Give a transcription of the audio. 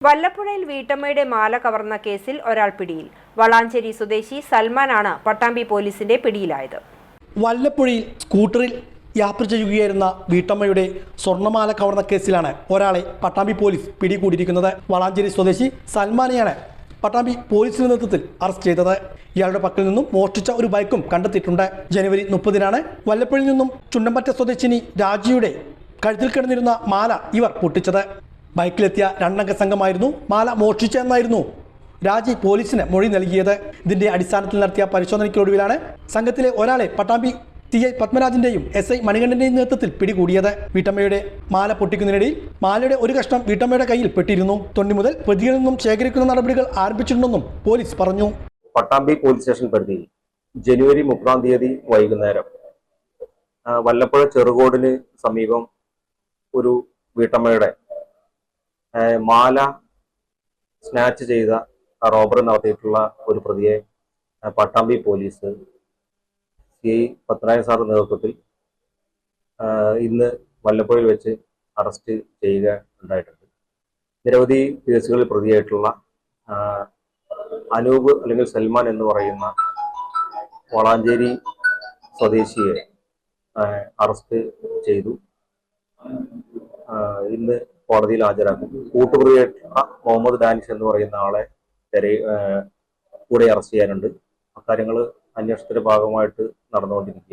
വല്ലപ്പുഴയിൽ വീട്ടമ്മയുടെ മാല കവർന്ന കേസിൽ ഒരാൾ പിടിയിൽ. വളാഞ്ചേരി സ്വദേശി സൽമാനാണ് പട്ടാമ്പി പോലീസിന്റെ പിടിയിലായത്. വല്ലപ്പുഴയിൽ സ്കൂട്ടറിൽ യാത്ര ചെയ്യുകയായിരുന്ന വീട്ടമ്മയുടെ സ്വർണ്ണമാല കവർന്ന കേസിലാണ് ഒരാളെ പട്ടാമ്പി പോലീസ് പിടികൂടിയിരിക്കുന്നത്. വളാഞ്ചേരി സ്വദേശി സൽമാനെയാണ് പട്ടാമ്പി പോലീസിന്റെ നേതൃത്വത്തിൽ അറസ്റ്റ് ചെയ്തത്. ഇയാളുടെ പക്കൽ നിന്നും മോഷ്ടിച്ച ഒരു ബൈക്കും കണ്ടെത്തിയിട്ടുണ്ട്. ജനുവരി 30-നാണ് വല്ലപ്പുഴയിൽ നിന്നും ചുണ്ടമ്പറ്റ സ്വദേശിനി രാജിയുടെ കഴുത്തിൽ കിടന്നിരുന്ന മാല ഇവർ പൊട്ടിച്ചത്. ബൈക്കിലെത്തിയ രണ്ടംഗ സംഘമായിരുന്നു മാല മോഷ്ടിച്ചെന്നായിരുന്നു രാജി പോലീസിന് മൊഴി നൽകിയത്. ഇതിന്റെ അടിസ്ഥാനത്തിൽ നടത്തിയ പരിശോധനയ്ക്കൊടുവിലാണ് സംഘത്തിലെ ഒരാളെ പട്ടാമ്പി TI പത്മരാജിന്റെയും SI മണികണ്ഠന്റെയും നേതൃത്വത്തിൽ പിടികൂടിയത്. വീട്ടമ്മയുടെ മാല പൊട്ടിക്കുന്നതിനിടയിൽ മാലയുടെ ഒരു കഷ്ണം വീട്ടമ്മയുടെ കയ്യിൽ പെട്ടിരുന്നു. തൊണ്ടി മുതൽ പ്രതികളിൽ നിന്നും ശേഖരിക്കുന്ന നടപടികൾ ആരംഭിച്ചിട്ടുണ്ടെന്നും പോലീസ് പറഞ്ഞു. പട്ടാമ്പി പോലീസ് സ്റ്റേഷൻ പരിധിയിൽ ജനുവരി 30-ാം തീയതി വൈകുന്നേരം വല്ലപ്പുഴ ചെറുകോടിന് സമീപം ഒരു വീട്ടമ്മയുടെ മാല സ്നാച്ച് ചെയ്ത റോബറി നടത്തിയിട്ടുള്ള ഒരു പ്രതിയെ പട്ടാമ്പി പോലീസ് CI പത്മനാഭൻ സാറിന്റെ നേതൃത്വത്തിൽ ഇന്ന് വല്ലപ്പുഴയിൽ വെച്ച് അറസ്റ്റ് ചെയ്യുക ഉണ്ടായിട്ടുണ്ട്. നിരവധി കേസുകളിൽ പ്രതിയായിട്ടുള്ള അനൂപ് അല്ലെങ്കിൽ സൽമാൻ എന്ന് പറയുന്ന വളാഞ്ചേരി സ്വദേശിയെ അറസ്റ്റ് ചെയ്തു. ഇന്ന് കോടതിയിൽ ഹാജരാക്കും. കൂട്ടുപ്രതിയായിട്ടുള്ള മുഹമ്മദ് ഡാനിഷ് എന്ന് പറയുന്ന ആളെ കൂടെ അറസ്റ്റ് ചെയ്യാനുണ്ട്. അക്കാര്യങ്ങൾ അന്വേഷണത്തിന്റെ ഭാഗമായിട്ട് നടന്നുകൊണ്ടിരിക്കുകയാണ്.